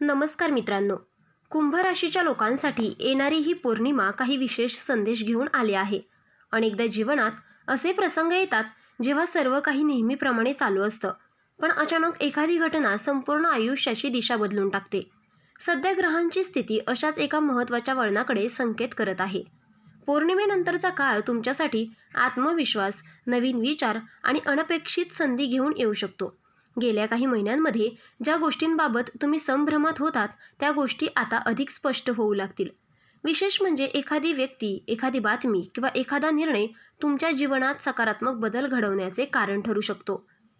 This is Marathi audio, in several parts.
नमस्कार मित्रांनो. कुंभ राशीच्या लोकांसाठी येणारी ही पौर्णिमा काही विशेष संदेश घेऊन आली आहे. अनेकदा जीवनात असे प्रसंग येतात जेव्हा सर्व काही नेहमीप्रमाणे चालू असतं, पण अचानक एखादी घटना संपूर्ण आयुष्याची दिशा बदलून टाकते. सध्या ग्रहांची स्थिती अशाच एका महत्त्वाच्या वळणाकडे संकेत करत आहे. पौर्णिमेनंतरचा काळ तुमच्यासाठी आत्मविश्वास, नवीन विचार आणि अनपेक्षित संधी घेऊन येऊ शकतो. गेल्या काही महिन्यांमध्ये ज्या गोष्टींबाबत तुम्ही संभ्रमात होतात त्या गोष्टी आता अधिक स्पष्ट होऊ लागतील. विशेष म्हणजे एखादी व्यक्ती, एखादी बातमी किंवा एखादा निर्णय तुमच्या जीवनात सकारात्मक बदल घडवण्याचे कारण ठरू शकतो.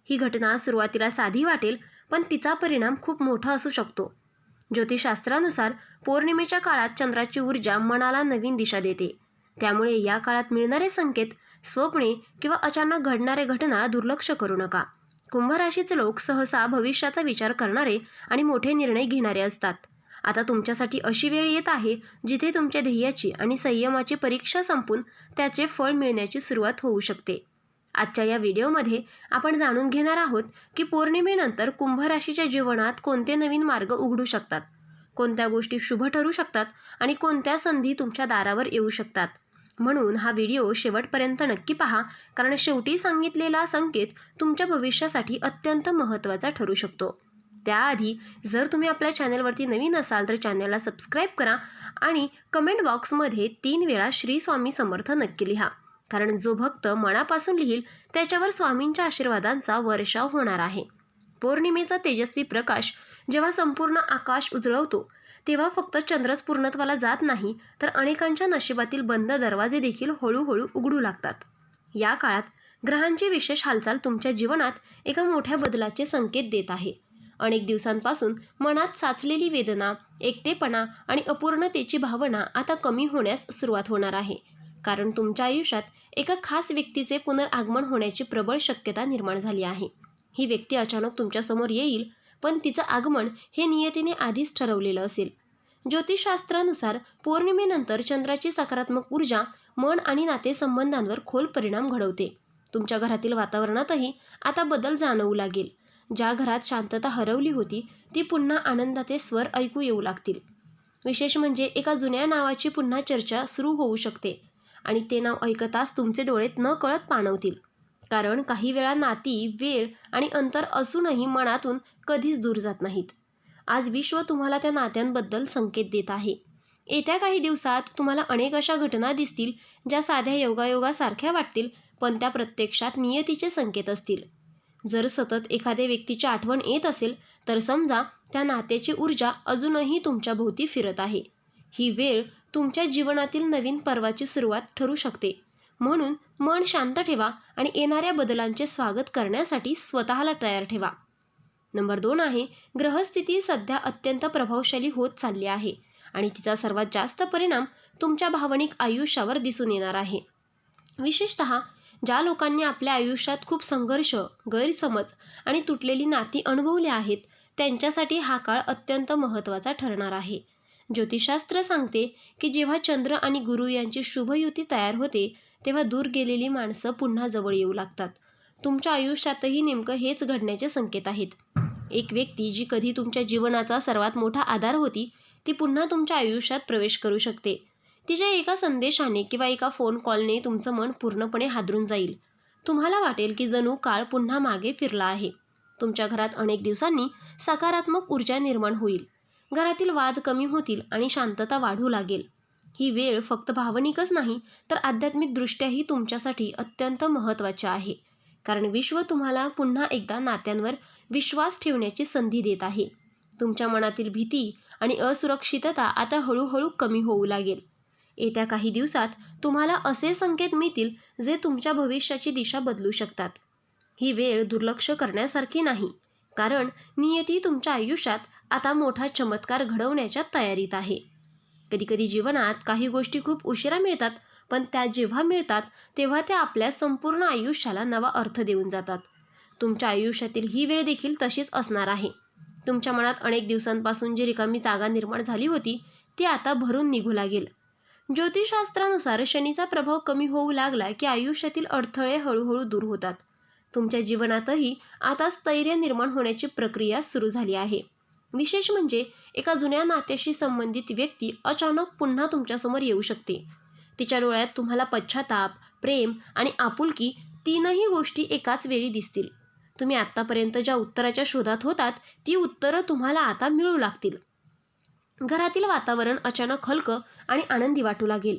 ही घटना सुरुवातीला साधी वाटेल, पण तिचा परिणाम खूप मोठा असू शकतो. ज्योतिषशास्त्रानुसार पौर्णिमेच्या काळात चंद्राची ऊर्जा मनाला नवीन दिशा देते. त्यामुळे या काळात मिळणारे संकेत, स्वप्ने किंवा अचानक घडणाऱ्या घटना दुर्लक्ष करू नका. कुंभ राशीचे लोक सहसा भविष्याचा विचार करणारे आणि मोठे निर्णय घेणारे असतात. आता तुमच्यासाठी अशी वेळ येत आहे जिथे तुमच्या ध्येयाची आणि संयमाची परीक्षा संपून त्याचे फळ मिळण्याची सुरुवात होऊ शकते. आजच्या या व्हिडिओमध्ये आपण जाणून घेणार आहोत की पौर्णिमेनंतर कुंभ राशीच्या जीवनात कोणते नवीन मार्ग उघडू शकतात, कोणत्या गोष्टी शुभ ठरू शकतात आणि कोणत्या संधी तुमच्या दारावर येऊ शकतात. म्हणून हा व्हिडिओ शेवटपर्यंत नक्की पहा, कारण शेवटी सांगितलेला संकेत तुमच्या भविष्यासाठी अत्यंत महत्त्वाचा ठरू शकतो. त्याआधी जर तुम्ही आपल्या चॅनलवरती नवीन असाल तर चॅनलला सबस्क्राईब करा आणि कमेंट बॉक्समध्ये 3 वेळा श्री स्वामी समर्थ नक्की लिहा, कारण जो भक्त मनापासून लिहील त्याच्यावर स्वामींच्या आशीर्वादांचा वर्षाव होणार आहे. पौर्णिमेचा तेजस्वी प्रकाश जेव्हा संपूर्ण आकाश उजळवतो तेव्हा फक्त चंद्रच पूर्णत्वाला जात नाही, तर अनेकांच्या नशिबातील बंद दरवाजे देखील हळूहळू उघडू लागतात. या काळात ग्रहांची विशेष हालचाल तुमच्या जीवनात एका मोठ्या बदलाचे संकेत देत आहे. अनेक दिवसांपासून मनात साचलेली वेदना, एकटेपणा आणि अपूर्णतेची भावना आता कमी होण्यास सुरुवात होणार आहे, कारण तुमच्या आयुष्यात एका खास व्यक्तीचे पुनरागमन होण्याची प्रबळ शक्यता निर्माण झाली आहे. ही व्यक्ती अचानक तुमच्यासमोर येईल, पण तिचं आगमन हे नियतीने आधीच ठरवलेलं असेल. ज्योतिषशास्त्रानुसार पौर्णिमेनंतर चंद्राची सकारात्मक ऊर्जा मन आणि नातेसंबंधांवर खोल परिणाम घडवते. तुमच्या घरातील वातावरणातही आता बदल जाणवू लागेल. ज्या घरात शांतता हरवली होती ती पुन्हा आनंदाचे स्वर ऐकू येऊ लागतील. विशेष म्हणजे एका जुन्या नावाची पुन्हा चर्चा सुरू होऊ शकते आणि ते नाव ऐकताच तुमचे डोळे नकळत पाणवतील, कारण काही वेळा नाती, वेळ आणि अंतर असूनही मनातून कधीच दूर जात नाहीत. आज विश्व तुम्हाला त्या नात्यांबद्दल संकेत देत आहे. येत्या काही दिवसात तुम्हाला अनेक अशा घटना दिसतील ज्या साध्या योगायोगासारख्या वाटतील, पण त्या प्रत्यक्षात नियतीचे संकेत असतील. जर सतत एखाद्या व्यक्तीची आठवण येत असेल तर समजा त्या नात्याची ऊर्जा अजूनही तुमच्या भोवती फिरत आहे. ही वेळ तुमच्या जीवनातील नवीन पर्वाची सुरुवात ठरू शकते. म्हणून मन शांत ठेवा आणि येणाऱ्या बदलांचे स्वागत करण्यासाठी स्वतःला तयार ठेवा. नंबर 2 आहे, ग्रहस्थिती सध्या अत्यंत प्रभावशाली होत चालली आहे आणि तिचा सर्वात जास्त परिणाम तुमच्या भावनिक आयुष्यावर दिसून येणार आहे. विशेषतः ज्या लोकांनी आपल्या आयुष्यात खूप संघर्ष, गैरसमज आणि तुटलेली नाती अनुभवली आहेत त्यांच्यासाठी हा काळ अत्यंत महत्त्वाचा ठरणार आहे. ज्योतिषशास्त्र सांगते की जेव्हा चंद्र आणि गुरु यांची शुभयुती तयार होते तेव्हा दूर गेलेली माणसं पुन्हा जवळ येऊ लागतात. तुमच्या आयुष्यातही नेमकं हेच घडण्याचे संकेत आहेत. एक व्यक्ती जी कधी तुमच्या जीवनाचा सर्वात मोठा आधार होती ती पुन्हा तुमच्या आयुष्यात प्रवेश करू शकते. तिच्या एका संदेशाने किंवा एका फोन कॉलने तुमचं मन पूर्णपणे हादरून जाईल. तुम्हाला वाटेल की जणू काळ पुन्हा मागे फिरला आहे. तुमच्या घरात अनेक दिवसांनी सकारात्मक ऊर्जा निर्माण होईल. घरातील वाद कमी होतील आणि शांतता वाढू लागेल. ही वेळ फक्त भावनिकच नाही तर आध्यात्मिकदृष्ट्याही तुमच्यासाठी अत्यंत महत्त्वाची आहे, कारण विश्व तुम्हाला पुन्हा एकदा नात्यांवर विश्वास ठेवण्याची संधी देत आहे. तुमच्या मनातील भीती आणि असुरक्षितता आता हळूहळू कमी होऊ लागेल. येत्या काही दिवसात तुम्हाला असे संकेत मिळतील जे तुमच्या भविष्याची दिशा बदलू शकतात. ही वेळ दुर्लक्ष करण्यासारखी नाही, कारण नियती तुमच्या आयुष्यात आता मोठा चमत्कार घडवण्याच्या तयारीत आहे. कधीकधी जीवनात काही गोष्टी खूप उशिरा मिळतात, पण त्या जेव्हा मिळतात तेव्हा त्या आपल्या संपूर्ण आयुष्याला नवा अर्थ देऊन जातात. तुमच्या आयुष्यातील ही वेळ देखील तशीच असणार आहे. तुमच्या मनात अनेक दिवसांपासून जी रिकामी जागा निर्माण झाली होती ती आता भरून निघू लागेल. ज्योतिषशास्त्रानुसार शनीचा प्रभाव कमी होऊ लागला की आयुष्यातील अडथळे हळूहळू दूर होतात. तुमच्या जीवनातही आता स्थैर्य निर्माण होण्याची प्रक्रिया सुरू झाली आहे. विशेष म्हणजे एका जुन्या नात्याशी संबंधित व्यक्ती अचानक पुन्हा तुमच्यासमोर येऊ शकते. तिच्या डोळ्यात तुम्हाला पश्चाताप, प्रेम आणि आपुलकी तीनही गोष्टी एकाच वेळी दिसतील. तुम्ही आत्तापर्यंत ज्या उत्तराच्या शोधात होतात ती उत्तरं तुम्हाला आता मिळू लागतील. घरातील वातावरण अचानक हलकं आणि आनंदी वाटू लागेल.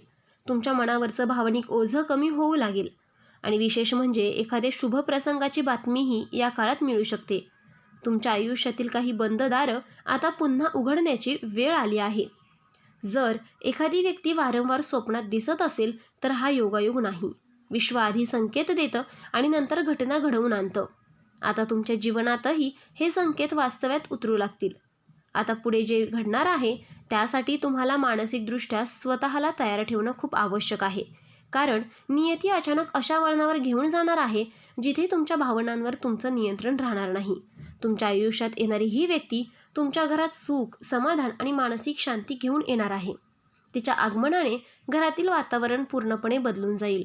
तुमच्या मनावरचं भावनिक ओझं कमी होऊ लागेल. आणि विशेष म्हणजे एखाद्या शुभ प्रसंगाची बातमीही या काळात मिळू शकते. तुमच्या आयुष्यातील काही बंद दारं आता पुन्हा उघडण्याची वेळ आली आहे. जर एखादी व्यक्ती वारंवार स्वप्नात दिसत असेल तर हा योगायोग नाही. विश्व आधी संकेत देतं आणि नंतर घटना घडवून आणतं. आता तुमच्या जीवनातही हे संकेत वास्तव्यात उतरू लागतील. आता पुढे जे घडणार आहे त्यासाठी तुम्हाला मानसिकदृष्ट्या स्वतःला तयार ठेवणं खूप आवश्यक आहे. कारण नियती अचानक अशा वळणावर घेऊन जाणार आहे जिथे तुमच्या भावनांवर तुमचं नियंत्रण राहणार नाही. तुमच्या आयुष्यात येणारी ही व्यक्ती तुमच्या घरात सुख, समाधान आणि मानसिक शांती घेऊन येणार आहे. तिच्या आगमनाने घरातील वातावरण पूर्णपणे बदलून जाईल.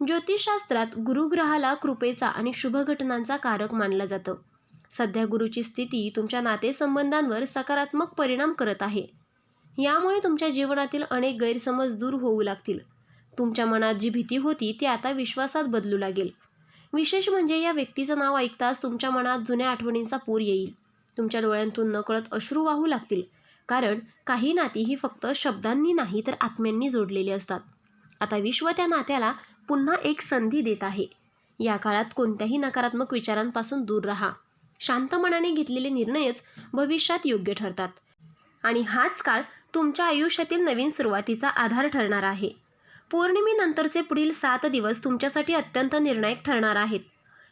ज्योतिषशास्त्रात गुरुग्रहाला कृपेचा आणि शुभ घटनांचा कारक मानलं जातं. सध्या गुरुची स्थिती तुमच्या नातेसंबंधांवर सकारात्मक परिणाम करत आहे. यामुळे तुमच्या जीवनातील अनेक गैरसमज दूर होऊ लागतील. तुमच्या मनात जी भीती होती ती आता विश्वासात बदलू लागेल. विशेष म्हणजे या व्यक्तीचं नाव ऐकताच तुमच्या मनात जुन्या आठवणींचा पूर येईल. तुमच्या डोळ्यांतून नकळत अश्रू वाहू लागतील. कारण काही नाती ही फक्त शब्दांनी नाही तर आत्म्यांनी जोडलेली असतात. आता विश्व त्या नात्याला पुन्हा एक संधी देत आहे. या काळात कोणत्याही नकारात्मक विचारांपासून दूर राहा. शांत मनाने घेतलेले निर्णयच भविष्यात योग्य ठरतात. आणि हाच काळ तुमच्या आयुष्यातील नवीन सुरुवातीचा आधार ठरणार आहे. पौर्णिमेनंतरचे पुढील 7 दिवस तुमच्यासाठी अत्यंत निर्णायक ठरणार आहेत.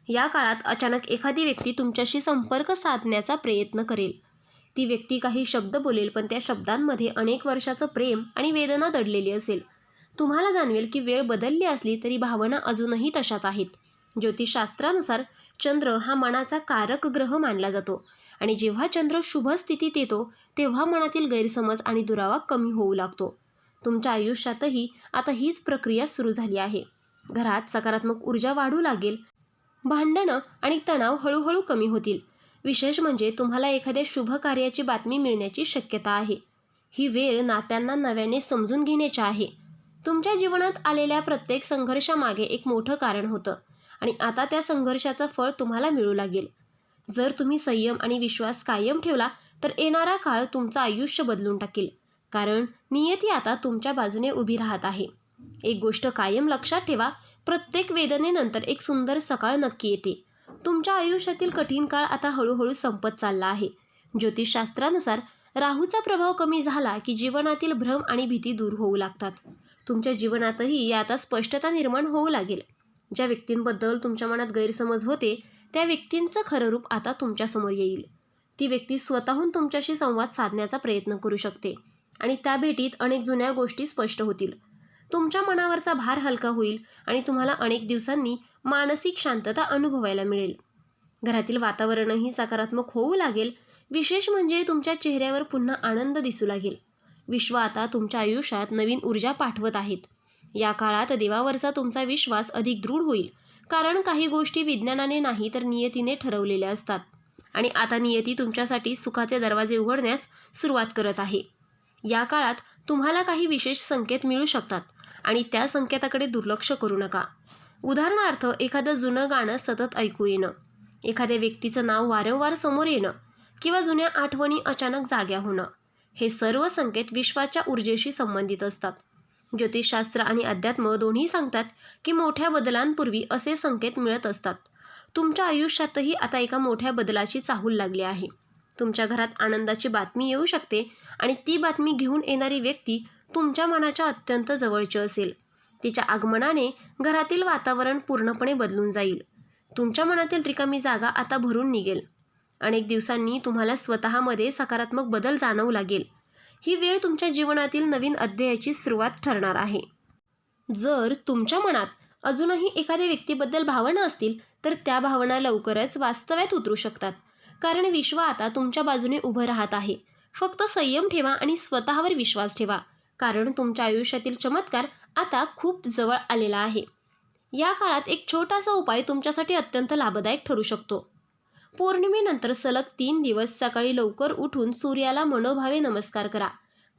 या काळात अचानक एखादी व्यक्ती तुमच्याशी संपर्क साधण्याचा प्रयत्न करेल. ती व्यक्ती काही शब्द बोलेल पण त्या शब्दांमध्ये अनेक वर्षाचं प्रेम आणि वेदना दडलेली असेल. तुम्हाला जाणवेल की वेळ बदलली असली तरी भावना अजूनही तशाच आहेत. ज्योतिषशास्त्रानुसार चंद्र हा मनाचा कारक ग्रह मानला जातो आणि जेव्हा चंद्र शुभ स्थितीत येतो तेव्हा मनातील गैरसमज आणि दुरावा कमी होऊ लागतो. तुमच्या आयुष्यातही आता हीच प्रक्रिया सुरू झाली आहे. घरात सकारात्मक ऊर्जा वाढू लागेल. भांडणं आणि तणाव हळूहळू कमी होतील. विशेष म्हणजे तुम्हाला एखाद्या शुभ कार्याची बातमी मिळण्याची शक्यता आहे. ही वेळ नात्यांना नव्याने समजून घेण्याची आहे. तुमच्या जीवनात आलेल्या प्रत्येक संघर्षामागे एक मोठं कारण होतं आणि आता त्या संघर्षाचं फळ तुम्हाला मिळू लागेल. जर तुम्ही संयम आणि विश्वास कायम ठेवला तर येणारा काळ तुमचं आयुष्य बदलून टाकेल. कारण नियती आता तुमच्या बाजूने उभी राहत आहे. एक गोष्ट कायम लक्षात ठेवा, प्रत्येक वेदनेनंतर एक सुंदर सकाळ नक्की येते. तुमच्या आयुष्यातील कठीण काळ आता हळूहळू संपत चालला आहे. ज्योतिषशास्त्रानुसार राहूचा प्रभाव कमी झाला की जीवनातील भ्रम आणि भीती दूर होऊ लागतात. तुमच्या जीवनातही आता स्पष्टता निर्माण होऊ लागेल. ज्या व्यक्तींबद्दल तुमच्या मनात गैरसमज होते त्या व्यक्तींचं खरं रूप आता तुमच्यासमोर येईल. ती व्यक्ती स्वतःहून तुमच्याशी संवाद साधण्याचा प्रयत्न करू शकते आणि त्या भेटीत अनेक जुन्या गोष्टी स्पष्ट होतील. तुमच्या मनावरचा भार हलका होईल आणि तुम्हाला अनेक दिवसांनी मानसिक शांतता अनुभवायला मिळेल. घरातील वातावरणही सकारात्मक होऊ लागेल. विशेष म्हणजे तुमच्या चेहऱ्यावर पुन्हा आनंद दिसू लागेल. विश्व आता तुमच्या आयुष्यात नवीन ऊर्जा पाठवत आहेत. या काळात देवावरचा तुमचा विश्वास अधिक दृढ होईल. कारण काही गोष्टी विज्ञानाने नाही तर नियतीने ठरवलेल्या असतात आणि आता नियती तुमच्यासाठी सुखाचे दरवाजे उघडण्यास सुरुवात करत आहे. या काळात तुम्हाला काही विशेष संकेत मिळू शकतात आणि त्या संकेताकडे दुर्लक्ष करू नका. उदाहरणार्थ एखादं जुनं गाणं सतत ऐकू येणं, एखाद्या व्यक्तीचं नाव वारंवार समोर येणं किंवा जुन्या आठवणी अचानक जाग्या होणं. हे सर्व संकेत विश्वाच्या ऊर्जेशी संबंधित असतात. ज्योतिषशास्त्र आणि अध्यात्म दोन्ही सांगतात की मोठ्या बदलांपूर्वी असे संकेत मिळत असतात. तुमच्या आयुष्यातही आता एका मोठ्या बदलाची चाहूल लागली आहे. तुमच्या घरात आनंदाची बातमी येऊ शकते आणि ती बातमी घेऊन येणारी व्यक्ती तुमच्या मनाच्या अत्यंत जवळची असेल. तिच्या आगमनाने घरातील वातावरण पूर्णपणे बदलून जाईल. तुमच्या मनातील रिकामी जागा आता भरून निघेल. अनेक दिवसांनी तुम्हाला स्वतःमध्ये सकारात्मक बदल जाणवू लागेल. ही वेळ तुमच्या जीवनातील नवीन अध्यायाची सुरुवात ठरणार आहे. जर तुमच्या मनात अजूनही एखाद्या व्यक्तीबद्दल भावना असतील तर त्या भावना लवकरच वास्तव्यात उतरू शकतात. कारण विश्व आता तुमच्या बाजूने उभं राहत आहे. फक्त संयम ठेवा आणि स्वतःवर विश्वास ठेवा. कारण तुमच्या आयुष्यातील चमत्कार आता खूप जवळ आलेला आहे. या काळात एक छोटासा उपाय तुमच्यासाठी अत्यंत लाभदायक ठरू शकतो. पौर्णिमेनंतर सलग 3 दिवस सकाळी लवकर उठून सूर्याला मनोभावे नमस्कार करा.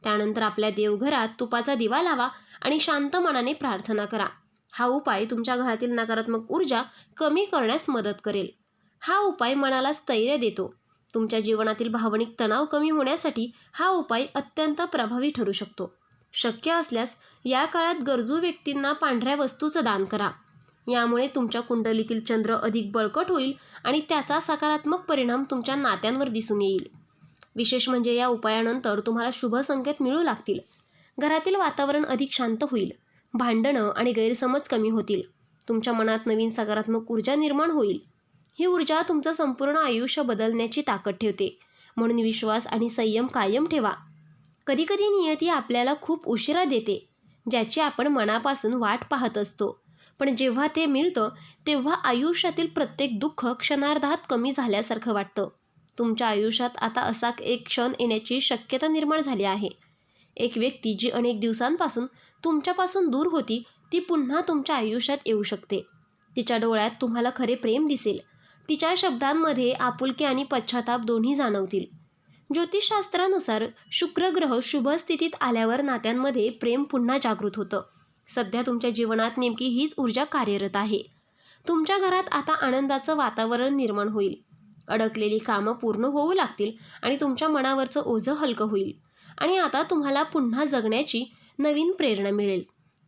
त्यानंतर आपल्या देवघरात तुपाचा दिवा लावा आणि शांत मनाने प्रार्थना करा. हा उपाय तुमच्या घरातील नकारात्मक ऊर्जा कमी करण्यास मदत करेल. हा उपाय मनाला स्थैर्य देतो. तुमच्या जीवनातील भावनिक तणाव कमी होण्यासाठी हा उपाय अत्यंत प्रभावी ठरू शकतो. शक्य असल्यास या काळात गरजू व्यक्तींना पांढऱ्या वस्तूचं दान करा. यामुळे तुमच्या कुंडलीतील चंद्र अधिक बळकट होईल आणि त्याचा सकारात्मक परिणाम तुमच्या नात्यांवर दिसून येईल. विशेष म्हणजे या उपायानंतर तुम्हाला शुभ संकेत मिळू लागतील. घरातील वातावरण अधिक शांत होईल. भांडणं आणि गैरसमज कमी होतील. तुमच्या मनात नवीन सकारात्मक ऊर्जा निर्माण होईल. ही ऊर्जा तुमचं संपूर्ण आयुष्य बदलण्याची ताकद ठेवते. म्हणून विश्वास आणि संयम कायम ठेवा. कधीकधी नियती आपल्याला खूप उशिरा देते, ज्याची आपण मनापासून वाट पाहत असतो. पण जेव्हा ते मिळतं तेव्हा आयुष्यातील प्रत्येक दुःख क्षणार्धात कमी झाल्यासारखं वाटतं. तुमच्या आयुष्यात आता असा एक क्षण येण्याची शक्यता निर्माण झाली आहे. एक व्यक्ती जी अनेक दिवसांपासून तुमच्यापासून दूर होती ती पुन्हा तुमच्या आयुष्यात येऊ शकते. तिच्या डोळ्यात तुम्हाला खरे प्रेम दिसेल. तिच्या शब्दांमध्ये आपुलकी आणि पश्चाताप दोन्ही जाणवतील. ज्योतिषशास्त्रानुसार शुक्र ग्रह शुभ स्थितीत आल्यावर नात्यांमध्ये प्रेम पुन्हा जागृत होतं. सध्या तुमच्या जीवनात नेमकी हीच ऊर्जा कार्यरत आहे. तुमच्या घरात आता आनंदाचं वातावरण निर्माण होईल. अडकलेली कामं पूर्ण होऊ लागतील आणि तुमच्या मनावरचं ओझं हलकं होईल. आणि आता तुम्हाला पुन्हा जगण्याची नवीन प्रेरणा मिळेल.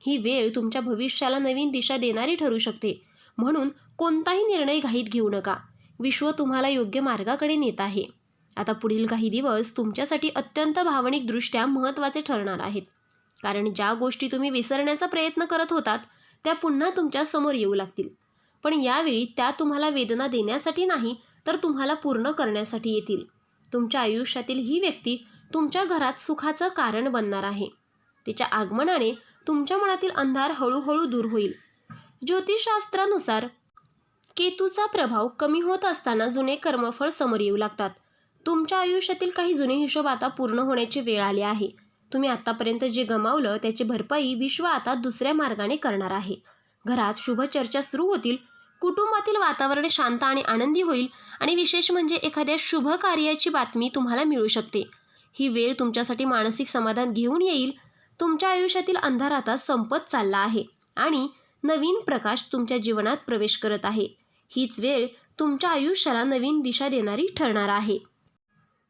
ही वेळ तुमच्या भविष्याला नवीन दिशा देणारी ठरू शकते. म्हणून कोणताही निर्णय घाईत घेऊ नका. विश्व तुम्हाला योग्य मार्गाकडे नेत आहे. आता पुढील काही दिवस तुमच्यासाठी अत्यंत भावनिकदृष्ट्या महत्त्वाचे ठरणार आहेत. कारण ज्या गोष्टी तुम्ही विसरण्याचा प्रयत्न करत होतात त्या पुन्हा तुमच्या समोर येऊ लागतील. पण यावेळी त्या तुम्हाला वेदना देण्यासाठी नाही तर तुम्हाला पूर्ण करण्यासाठी येतील. तुमच्या आयुष्यातील ही व्यक्ती तुमच्या घरात सुखाचं कारण बनणार आहे. तिच्या आगमनाने तुमच्या मनातील अंधार हळूहळू दूर होईल. ज्योतिषशास्त्रानुसार केतूचा प्रभाव कमी होत असताना जुने कर्मफळ समोर येऊ लागतात. तुमच्या आयुष्यातील काही जुने हिशोब आता पूर्ण होण्याची वेळ आली आहे. तुम्ही आतापर्यंत जे गमावलं त्याची भरपाई विश्व आता दुसऱ्या मार्गाने करणार आहे. घरात शुभ चर्चा सुरू होतील. कुटुंबातील वातावरण शांत आणि आनंदी होईल आणि विशेष म्हणजे एखाद्या शुभ कार्याची बातमी तुम्हाला मिळू शकते. ही वेळ तुमच्यासाठी मानसिक समाधान घेऊन येईल. तुमच्या आयुष्यातील अंधार आता संपत चालला आहे आणि नवीन प्रकाश तुमच्या जीवनात प्रवेश करत आहे. हीच वेळ तुमच्या आयुष्याला नवीन दिशा देणारी ठरणार आहे.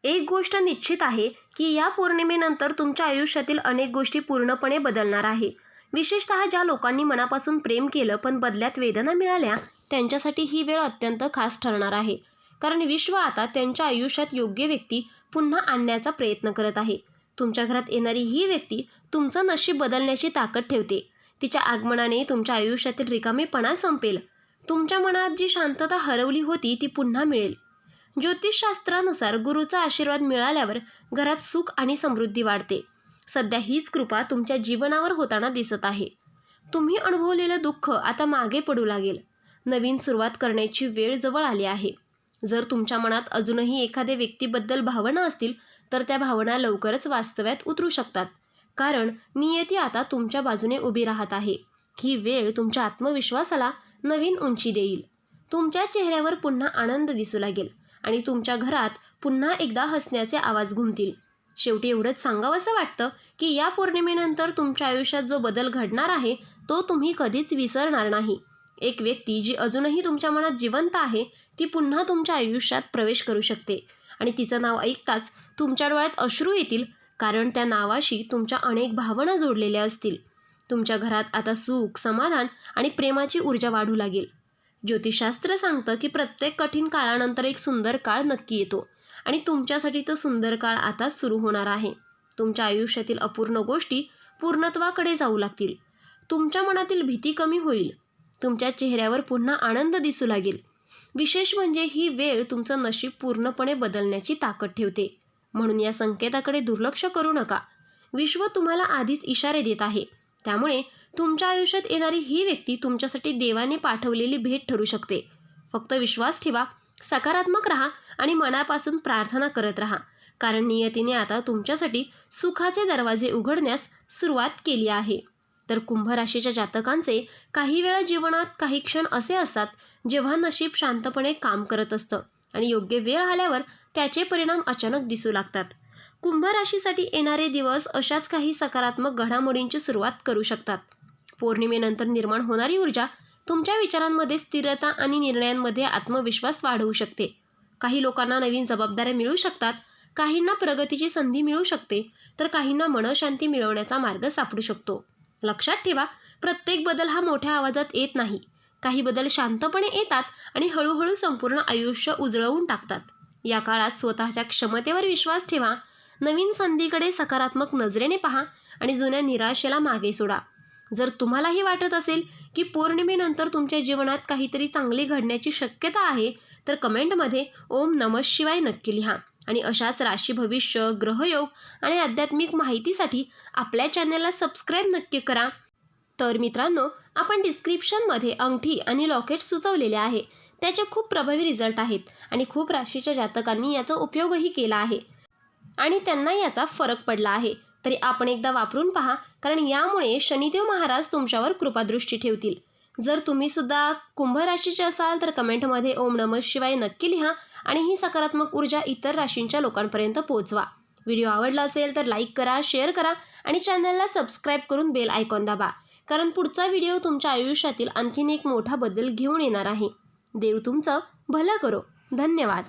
एक गोष्ट निश्चित आहे की या पौर्णिमेनंतर तुमच्या आयुष्यातील अनेक गोष्टी पूर्णपणे बदलणार आहे. विशेषतः ज्या लोकांनी मनापासून प्रेम केलं पण बदल्यात वेदना मिळाल्या त्यांच्यासाठी ही वेळ अत्यंत खास ठरणार आहे. कारण विश्व आता त्यांच्या आयुष्यात योग्य व्यक्ती पुन्हा आणण्याचा प्रयत्न करत आहे. तुमच्या घरात येणारी ही व्यक्ती तुमचं नशीब बदलण्याची ताकद ठेवते. तिच्या आगमनाने तुमच्या आयुष्यातील रिकामेपणा संपेल. तुमच्या मनात जी शांतता हरवली होती ती पुन्हा मिळेल. ज्योतिषशास्त्रानुसार गुरुचा आशीर्वाद मिळाल्यावर घरात सुख आणि समृद्धी वाढते. सध्या हीच कृपा तुमच्या जीवनावर होताना दिसत आहे. तुम्ही अनुभवलेलं दुःख आता मागे पडू लागेल. नवीन सुरुवात करण्याची वेळ जवळ आली आहे. जर तुमच्या मनात अजूनही एखाद्या व्यक्तीबद्दल भावना असतील तर त्या भावना लवकरच वास्तव्यात उतरू शकतात. कारण नियती आता तुमच्या बाजूने उभी राहत आहे. ही वेळ तुमच्या आत्मविश्वासाला नवीन उंची देईल. तुमच्या चेहऱ्यावर पुन्हा आनंद दिसू लागेल आणि तुमच्या घरात पुन्हा एकदा हसण्याचे आवाज घुमतील. शेवटी एवढंच सांगावंसं वाटतं की या पौर्णिमेनंतर तुमच्या आयुष्यात जो बदल घडणार आहे तो तुम्ही कधीच विसरणार नाही. एक व्यक्ती जी अजूनही तुमच्या मनात जिवंत आहे ती पुन्हा तुमच्या आयुष्यात प्रवेश करू शकते आणि तिचं नाव ऐकताच तुमच्या डोळ्यात अश्रू येतील. कारण त्या नावाशी तुमच्या अनेक भावना जोडलेल्या असतील. तुमच्या घरात आता सुख, समाधान आणि प्रेमाची ऊर्जा वाढू लागेल. ज्योतिषशास्त्र सांगतं की प्रत्येक कठीण काळानंतर एक सुंदर काळ नक्की येतो आणि तुमच्यासाठी तो सुंदर काळ आता सुरू होणार आहे. तुमच्या आयुष्यातील अपूर्ण गोष्टी पूर्णत्वाकडे जाऊ लागतील. तुमच्या मनातील भीती कमी होईल. तुमच्या चेहऱ्यावर पुन्हा आनंद दिसू लागेल. विशेष म्हणजे ही वेळ तुमचं नशीब पूर्णपणे बदलण्याची ताकद ठेवते. म्हणून या संकेताकडे दुर्लक्ष करू नका. विश्व तुम्हाला आधीच इशारे देत आहे. त्यामुळे तुमच्या आयुष्यात येणारी ही व्यक्ती तुमच्यासाठी देवाने पाठवलेली भेट ठरू शकते. फक्त विश्वास ठेवा, सकारात्मक राहा आणि मनापासून प्रार्थना करत राहा. कारण नियतीने आता तुमच्यासाठी सुखाचे दरवाजे उघडण्यास सुरुवात केली आहे. तर कुंभ राशीच्या जातकांचे काही वेळा जीवनात काही क्षण असे असतात जेव्हा नशीब शांतपणे काम करत असतं आणि योग्य वेळ आल्यावर त्याचे परिणाम अचानक दिसू लागतात. कुंभ राशीसाठी येणारे दिवस अशाच काही सकारात्मक घडामोडींची सुरुवात करू शकतात. पौर्णिमेनंतर निर्माण होणारी ऊर्जा तुमच्या विचारांमध्ये स्थिरता आणि निर्णयांमध्ये आत्मविश्वास वाढवू शकते. काही लोकांना नवीन जबाबदाऱ्या मिळू शकतात, काहींना प्रगतीची संधी मिळू शकते, तर काहींना मनःशांती मिळवण्याचा मार्ग सापडू शकतो. लक्षात ठेवा, प्रत्येक बदल हा मोठ्या आवाजात येत नाही. काही बदल शांतपणे येतात आणि हळूहळू संपूर्ण आयुष्य उजळवून टाकतात. या काळात स्वतःच्या क्षमतेवर विश्वास ठेवा, नवीन संधीकडे सकारात्मक नजरेने पहा आणि जुन्या निराशेला मागे सोडा. जर तुम्हालाही वाटत असेल की पौर्णिमेनंतर तुमच्या जीवनात काहीतरी चांगले घडण्याची शक्यता आहे, तर कमेंटमध्ये ओम नमः शिवाय नक्की लिहा. आणि अशाच राशी भविष्य, ग्रहयोग आणि आध्यात्मिक माहितीसाठी आपल्या चॅनलला सबस्क्राईब नक्की करा. तर मित्रांनो, आपण डिस्क्रिप्शनमध्ये अंगठी आणि लॉकेट सुचवलेले आहे. त्याचे खूप प्रभावी रिझल्ट आहेत आणि खूप राशीच्या जातकांनी याचा उपयोगही केला आहे आणि त्यांना याचा फरक पडला आहे. तरी आपण एकदा वापरून पहा, कारण यामुळे शनिदेव महाराज तुमच्यावर कृपादृष्टी ठेवतील. जर तुम्ही सुद्धा कुंभ राशीचे असाल तर कमेंटमध्ये ओम नमः शिवाय नक्की लिहा आणि ही सकारात्मक ऊर्जा इतर राशींच्या लोकांपर्यंत पोहोचवा. व्हिडिओ आवडला असेल तर लाईक करा, शेअर करा आणि चॅनलला सबस्क्राईब करून बेल आयकॉन दाबा, कारण पुढचा व्हिडिओ तुमच्या आयुष्यातील आणखीन एक मोठा बदल घेऊन येणार आहे. देव तुमचं भलं करो. धन्यवाद.